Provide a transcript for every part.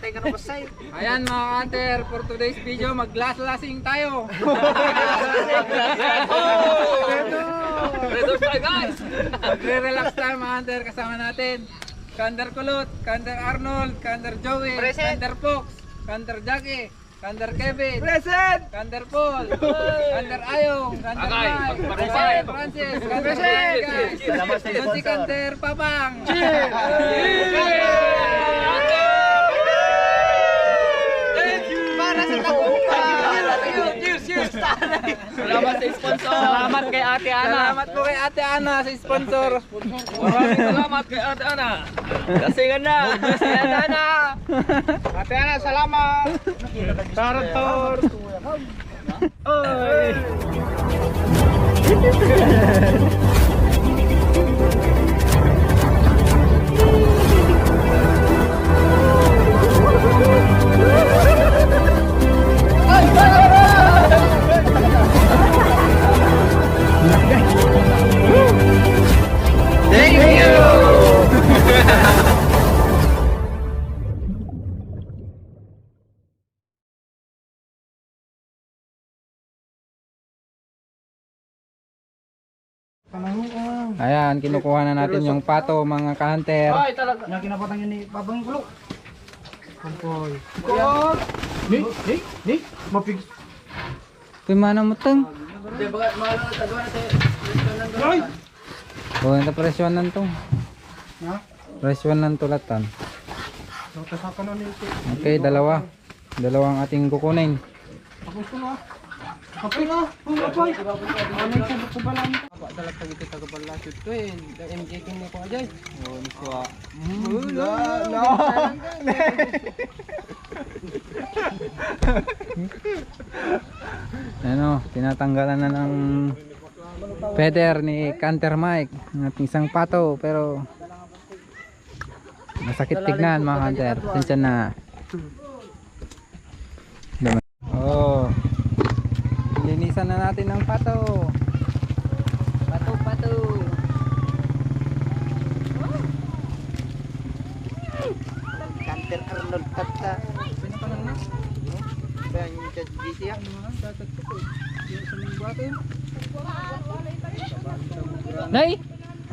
kay kano kasay. Ayan mga hunter, for today's video, maglas-lasing tayo. Redos tayo guys! Magre-relax tayo mga hunter, kasama natin Kander Kulot, Kander Arnold, Kander Joey, Kander Fox, Kander Jackie, Kander Kevin, Kander Paul, Kander Ayong, Kander Mike, Kander Francis, Kander Vegas, si Kander Papang. Para sa tagumpay. Cheers! Salamat sa sponsor! Salamat kay Ate Ana! Salamat po kay Ate Ana sa sponsor. Maraming salamat kay Ate Ana! Kasingan na! Ate Ana! Ate Ana, salamat. Tarator. Oy. Thank you. Ayan, kinukuha na natin yung pato mga ka-hunter. Ay, talaga! Yang kinapatang yun ni Babang Gulo. Kampoy. Ni, mapig. Ito yung mana mo tang. Hindi, baka mahal na tagawa na tayo. Ay! O, ito presyon nan to. Ha? Presyon nan tulatan. So, tasakan na nito. Okay, dalawa. Dalawang ating kukunin. Tapos ko na. Kapay na. Kapay. Ano yung sabot ko ba lang? Dalag pag ito tagabalasot ko eh. MJ King na ko ajay. O, niswa. La. Ano, tinatanggalan na ng feather ni Canter Mike. Ang ating isang pato, pero masakit tignan mga hunter. Tensya na. Oh. Linisan na natin ang pato. Pato. Kanter Arnold Tata. Kaya yung chat GT yan. Nay!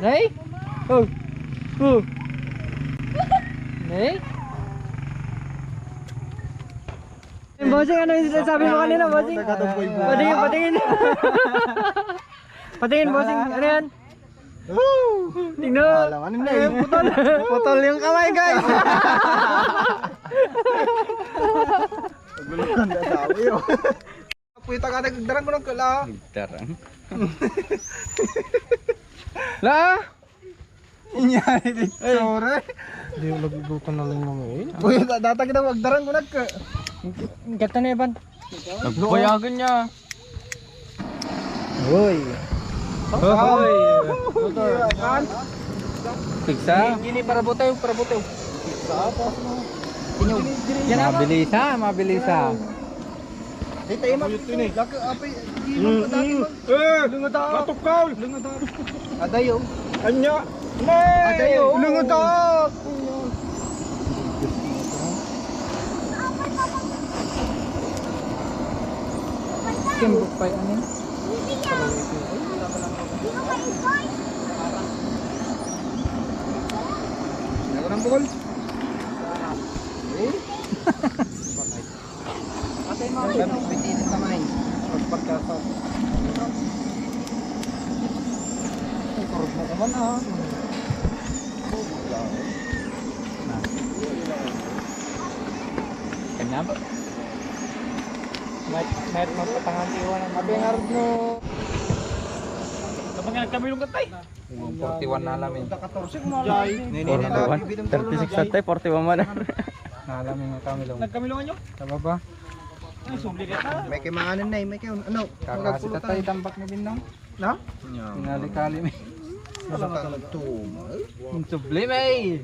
Nay! Oh! Oh! Nay! Bossing, ano yung sinasabi mo kanina, bossing? Patingin. Patingin, bossing. Ano yan? Tingnan. Ano na eh? Putol yung kamay, guys. Gulukan na sa awi yun. Puwita ka nagdarang mo ng kala. Darang. La! Inyari dito. Sorry. Hindi mo nagigutan na lang naman eh. Uy, datang kita magdarang mo nagka. Gata na Evan. Nagpayagan niya. Uy! Hoy! Pigsa? Gini para butaw. Mabilisa. Ay, tayo mag. Laka, apay. Gino pa dati mag. Lungata. Matukaw. Lungata. Adayo. Anya. Adayo. Lungata. Kimbok pa yan. Nagurang bukol. Atay mga ganun, bitin sa kamay. Pagpagkasap. Kurog mo naman ah. Kanya ba? Kahit magpatangan iwan ang mabingar mo. Kapag nga nagkamilong ka tayo. 41 na alamin. 14 mo lang. 36 at tayo, 41 man. Na alamin nga kami lang. Nagkamilungan nyo? Sa baba. Ay, subli ka na. May kay mga ano na may kay ano. Kakasi tatay tambak na binong. Na? Tingali-kali may. Sa tuma. Subli may.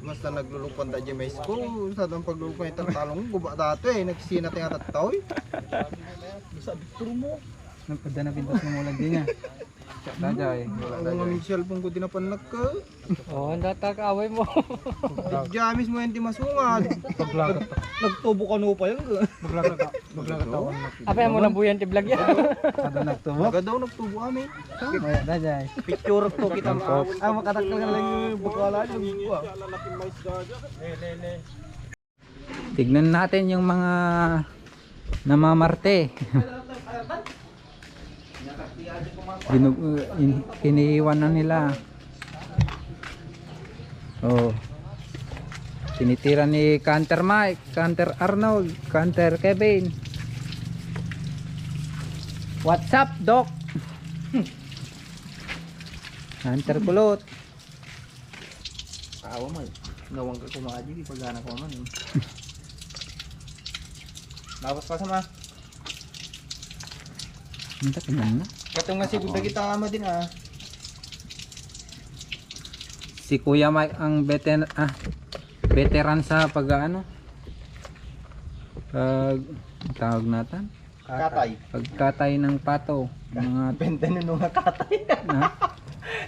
Basta naglulupan da di may school sa dang paglulupan ito talong guba dato eh nagsina tinga tataw. Sa Victor mo. Nagpada na pintas ng ulan din niya. Dajay. Ang aming cellphone ko tinapanak ka. Oh, ang tatag-away mo. Jamis mo yung timasungan. Nagtubo ka no pa yan. Maglagat ako. Apa mo na buyan ti vlog yan? Kada nagtubo? Kada daw nagtubo kami. Dajay. Picture to kita mo. Ah, makatakal ka lang yung bukala yung buwa. Tignan natin yung mga namamarte. Kiniiwan na nila. Oh. Tinitira ni Canter Mike, Canter Arnold, Canter Kevin. What's up, Doc? Canter Kulot. Awa mo. Nawang ka kumaji di pagana ko man. Lawas pa sama. Minta kemana? Katong nga si Buddha kita ama din ah. Si Kuya Mike ang veteran sa pag-ano? Tawag natin? Katay. Pagkatay ng pato. Mga Bentanin nung katay. ha?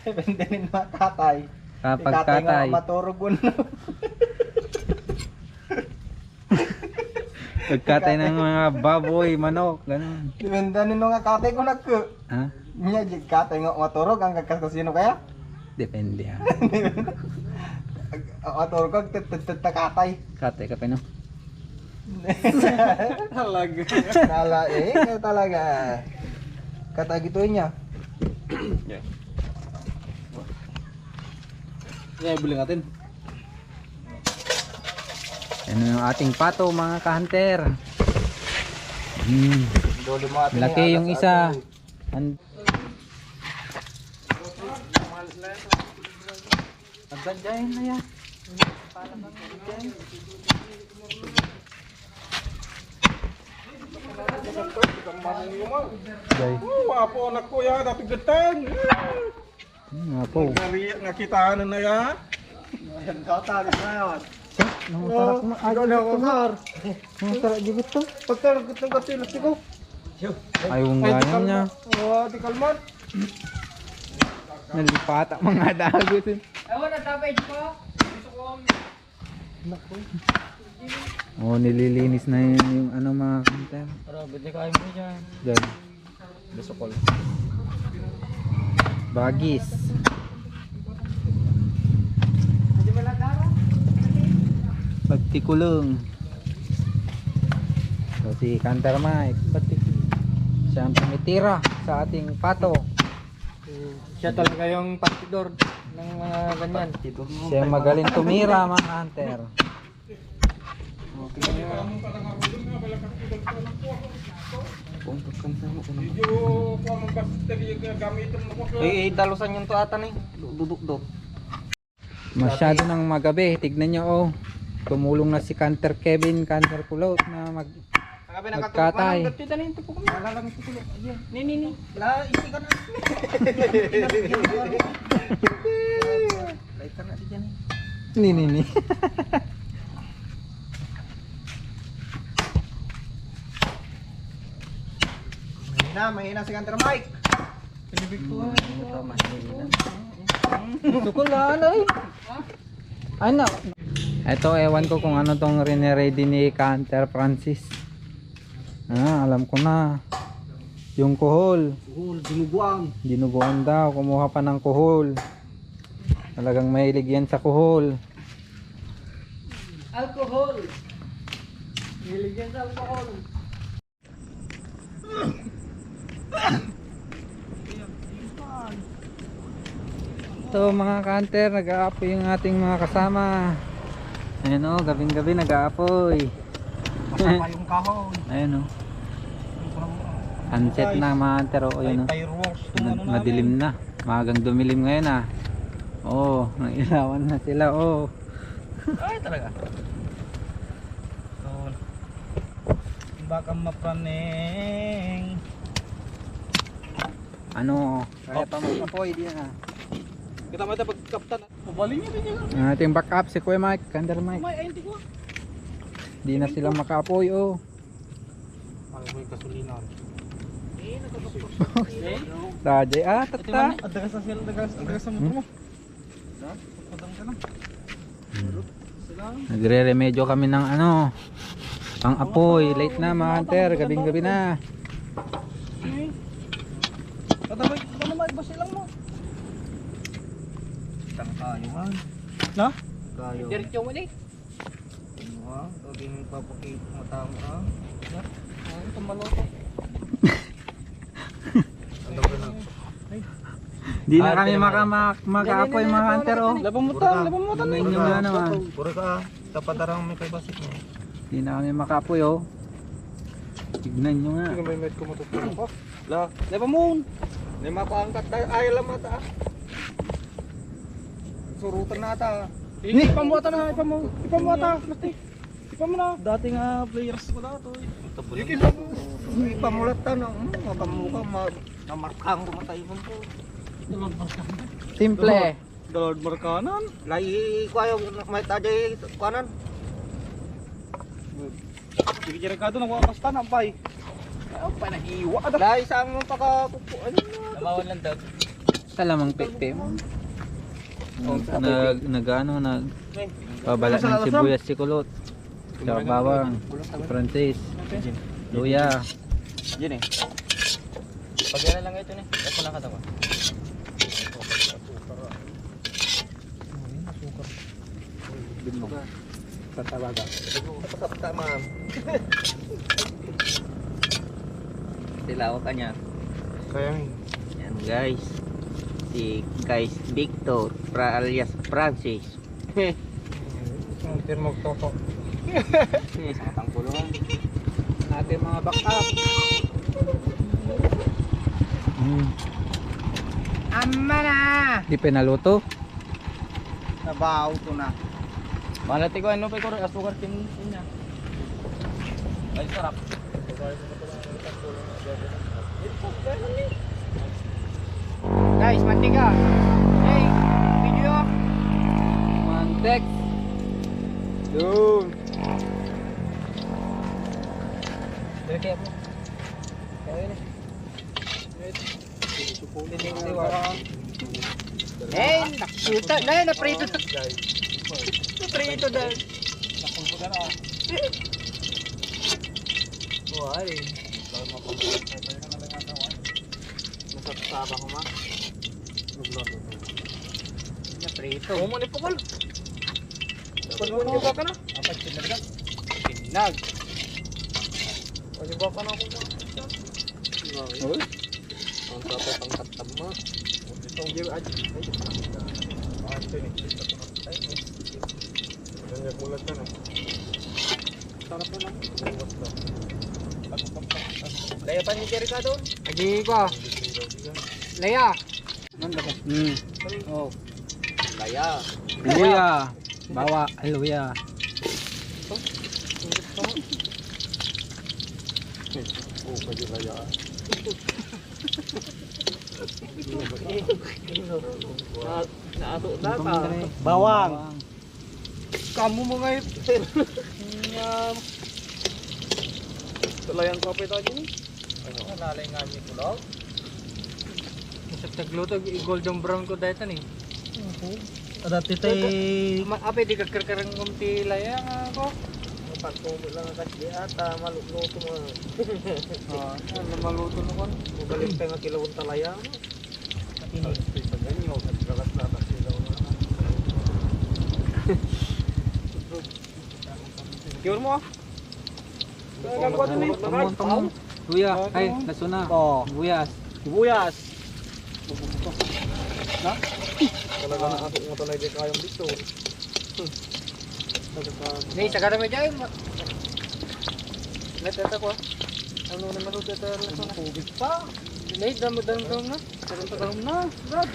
Bentanin nung katay. Kapag Katay katay. nga maturugon. Pagkatay ng mga baboy, manok, ganun. Bentanin nung katay ko nagko. Ha? Nya jig katay nga maturog ang kakasino kaya? Depende ha. Maturog kag katay. Katay ka pa no? Talaga. Nala talaga. Kata gitu niya. Yeah, buli natin. Ano yung ating pato mga ka-hunter. Laki yung isa. Pagdadyahin na yan. Papo anak ko ya, dati gatang. Nga po. Nariyak nga kitaan na yan. Ayan ka, talis na yan. Nangutarap mo. Ikaw na ako, sir. Nangutarap di to. Pagtaragit ng katilas ko. Ayaw ang ganyan niya. Oo, di kalman. Nalipata mga dagot. Ewan na tapay ko. Gusto ko Oh, nililinis na yun yung ano mga hunter. Para bili kayo mo dyan. Diyan. Besokol. Bagis. Pagtikulong. So si Canter Mike, siya ang tumitira sa ating pato. Siya talaga yung partidor ng mga ganyan. Siya ang magaling tumira mga hunter. Dalusan yung to ata ni. Duduk-duk. Masyado nang magabi. Tignan nyo oh. Tumulong na si Canter Kevin, Canter Kulot na magkatay. Ni. La, isi ka na. Lain ka na di dyan. Ni. Mahina si Canter Mike. Gusto ko lang ay. Ano? Ito ewan ko kung ano tong rene-ready ni Canter Francis. Alam ko na. Yung kuhol. Dinuguan. Dinuguan daw. Kumuha pa ng kuhol. Talagang mahilig yan sa kuhol. Alcohol. Niligyan sa alcohol. So mga Canter, nag-aapoy yung ating mga kasama. Ayan o, gabing-gabi nag-aapoy. Masama yung kahon. Ayan o. Sunset na mga Canter o. Ayan o. Fireworks. Madilim na. Magang dumilim ngayon ah. Oo, nailawan na sila oh. Ay talaga. So, baka mapraning. Ano, kaya pa mag-apoy din ah. Kita mo ito pagkaptan. Mabalin niya din yun. Ang ating backup si Kuya Mike, Canter Mike. May ayun ko. Di na sila maka-apoy oh. Ay, may kasulinan. Rajay tata. Adagas na sila, adagas sa motor mo. Padang ka na. Nagre-remedyo kami ng ano, pang apoy. Late na mga hunter, gabing-gabi na. Kadamay, iba silang mo. Tang kayo man. Na? Kayo. Diretso mo ulit. Ano laging papakit matang ka. Ay, tumaloto. Ano ba na? Di na kami maka-apoy mga hunter oh. Labamutan na. Ganyan nga naman. Puro ka. Tapadarang may kaibasit mo. Di na kami maka-apoy oh. Tignan nyo nga. Sige, may med ko matutulong ko. Labamun. May mapaangkat tayo. Ay, alam mata. Surutan na ata. Ipamuata na, ipamuata. Ipam na. Dati nga players ko dato. Ipamulat ka na. Makamuka. Namarkang kumatay mo po. Simple. Dalawad markanan. Lai ko ayaw may tajay kanan. Sige, jiragado na kuha kasta na, pay. Ay, panahiwa. Lai sa among pakapupuan. Namawan lang daw. Talamang pekpe mo. Nag pabala ng sibuyas si Kulot. Tsaka bawang, Francis, luya. Yun eh. Pagyan lang ito ni. Ako lang katawa. Tatawaga. Pasapta ma'am. Silaw ka niya. Kaya Yan guys. Si guys Victor alias Francis. Hindi magtoto. Sa katangkulungan. Ating mga backup. Amma na! Di pinaluto? Nabaw to na. Malati ko ano pa ko asukar kin niya. Ay sarap. Guys, mantika. Hey, video. Mantek. Yun. Kaya mo. Kaya na. Supulin yung liwa. Eh, naksuta na, naprito. Naprito na. Nakumpuga na. Wala. Nasasaba ko ma. Naprito. Kumo ni Pukol. Kumo ba ka na? Apat sinaga. Pinag. Kumo ba ka na ako? Uy. Ang tapos ang katam mo. Itong give aja. Ay, mulat ka na. Sarap na lang. Daya pa ni Ricardo. Lagi ko. Laya. Oh. Daya. Luya. Bawa, luya. Oh, pwede laya. Naato data. Bawang. Kamu mo ngayon. Tulayang kape tayo ni. Ano nalay nga ni Kulog? Sa tagluto, golden brown ko dahil ni. Adati tay Ape, di kakarkarang kumti laya nga ako. Pagkumo lang ang kasi ata malukluto mo. Ano maluto na ko? Magaling pa nga kilawon talaya mo. ganyo at kalat na silaw na. Kiyor mo ah. Tumon. Luya. Ay, nasuna. Oh, Buyas. sibuyas. Na? Talaga na ako mo talaga kayang dito. Nay, sagara mo dyan. Leteta ko. Ano naman ito ito na tubig pa. Nay, damo na. Tagal na. Brad.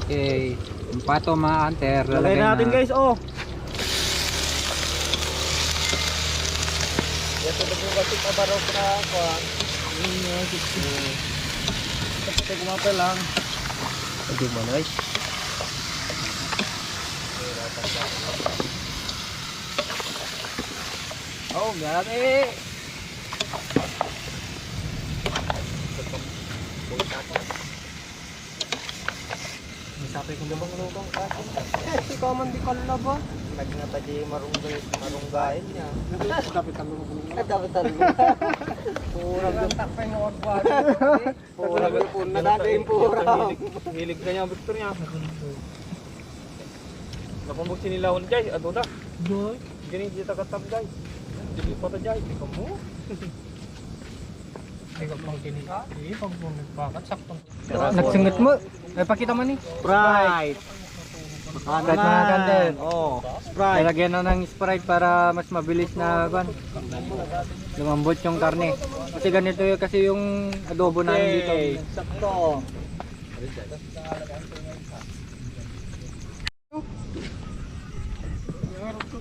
Okay. Yung pato mga hunter. Lagay natin guys, oh. Ito na po kasi pabaraw na ako. Ito kumapa lang. Hindi mo guys. Oh, grabe. Sabi ko naman nung kasi. Si Common di kala ba? Nagngata di marunggain niya. Dapat talo ko. Dapat talo. Purang gantak pa yung orkwado. Purang pun na dati yung purang. Hilig na niya Victor niya. Nakumbog sinilahon guys, ato na. Joy. Gini kita katab guys. Jadi foto guys, kamu. Ay ko lang kini. Eh, pag nagbakat saktong. Nagsungot mo. Ay, pakita mo ni. Sprite. Sprite mga kanter. Oh, Sprite. Lalagyan na ng Sprite para mas mabilis na lumambot yung karne. Kasi ganito yun kasi yung adobo namin dito. Sakto.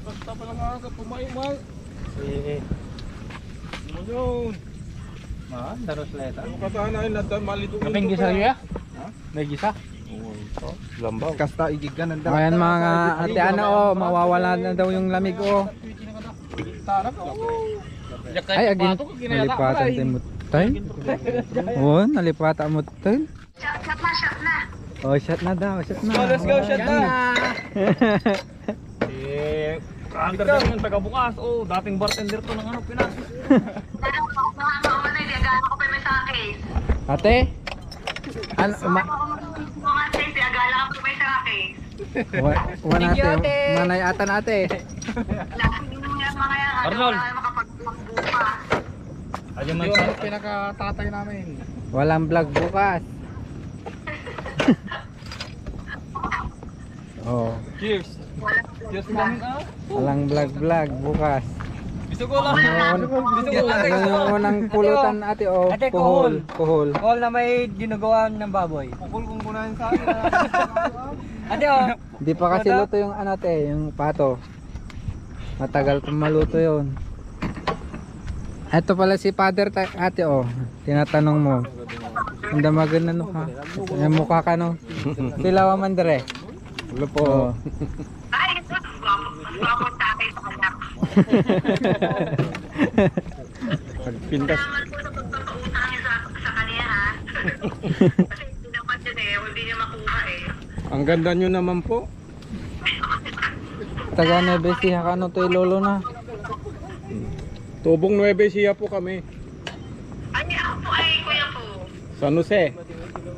Basta pa lang ako pumaimang. Eh. Ano yun? Ah, daros leta. Ano ka ba na inatan malito? Kaping gisa ya? May gisa? Lambaw. Kasta igigan ng Ayan mga ate ano oh, mawawala na daw yung lamig oh. Ay, agin nalipatan tayo mo tayo. Oh, nalipatan mo tayo. Shot na. Oh, shot na daw, shot na. Oh, let's go, shot na. Eh, under din yung taga-bukas. Oh, dating bartender to ng ano, Pinas. Tanong ko, mga mauna, hindi agad ako pa may sa case. Ate? Ano, Mga case, agala ako pa may sa case. ate, manay atan ate. Lagi nyo yung mga yan, Arnold. wala kayo makapagbuka. Ayun man Yung pinakatatay namin. Walang vlog bukas. Oh, Cheers. Cheers namin ah. walang vlog bukas. Gusto ko lang. Ano yung unang pulutan ate oh, kuhol. All na may ginagawa ng baboy. Pukul kong kunahin sa akin. Ate oh. Hindi pa kasi luto yung ano te, yung pato. Matagal pa maluto yun. Ito pala si father ate oh, tinatanong mo. Ang damagan na no ha? Yung mukha ka no? Sila man dire. Wala po. Ay, guwapo sa akin sa kanya. Pagpintas. Salamat po sa pagpapautangin sa kanya ha. Kasi hindi naman yun eh, hindi niya makuha eh. Ang ganda nyo naman po. Taga Nebesiha ka no to lolo na. Tubong 9 siya po kami. Ay, ako po ay kuya po. San Jose.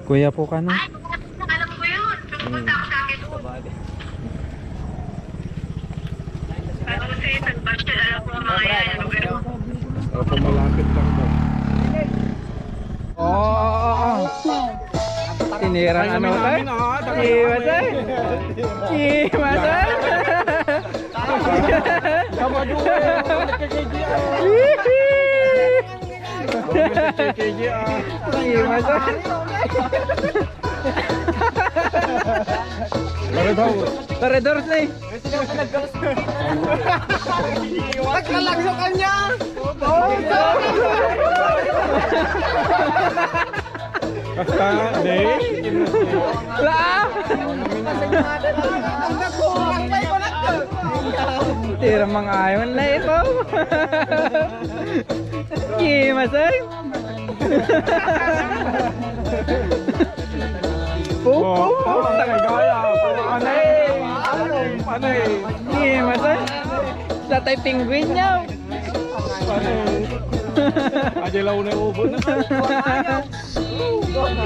Kuya po ka no? Ay, alam ko yun. Pumupunta ako sa akin doon. Ano kasi, nag-budget, alam ko ang mga yan. Ano ba yun? Opo, malapit lang po. Oo. Tinirang ano tayo? Kimasay? Kimasay? Koridor na eh. Nagkalag sa kanya! Basta, hindi. Tira mga ayaw na ito. Kimasay? Panay. Kimasay? Sa tayo penguin niya. Ajelaw na ubo na.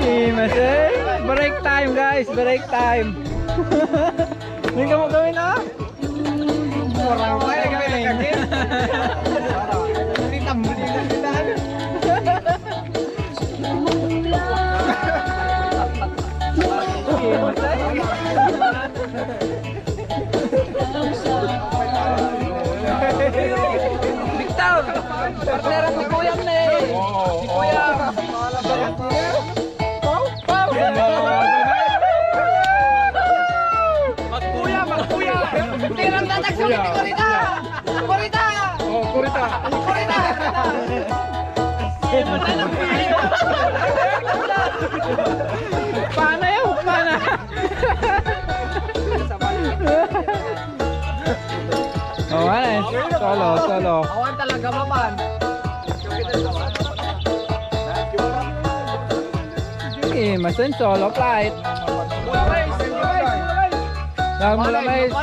Kimasay? Break time guys, break time. Hindi ka mo gawin na? Orang kaya kami nagkakit. Ritambul yung kagitan. Victor! Partneran ni Kuyang na eh! Si Kuyang! Magkuya! Tirang tatag sa mga kurita! Kurita! Oh, kurita. Kurita! Paano yun? Paano? Oh, Mana? Solo. Awan talaga maman. Sige, masan solo flight. Yang mula guys.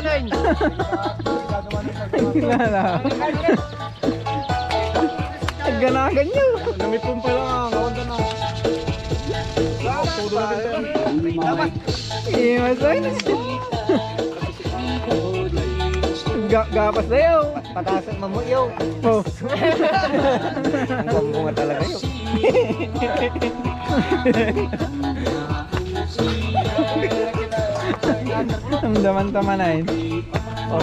Kilala. Ganagan nyo. Namipon pa lang. Awan ka na. Iya, masan. Gapas na yun. Patasan mo yun. Oh. Ang bunga talaga yun. Ang daman-taman na yun. Oh,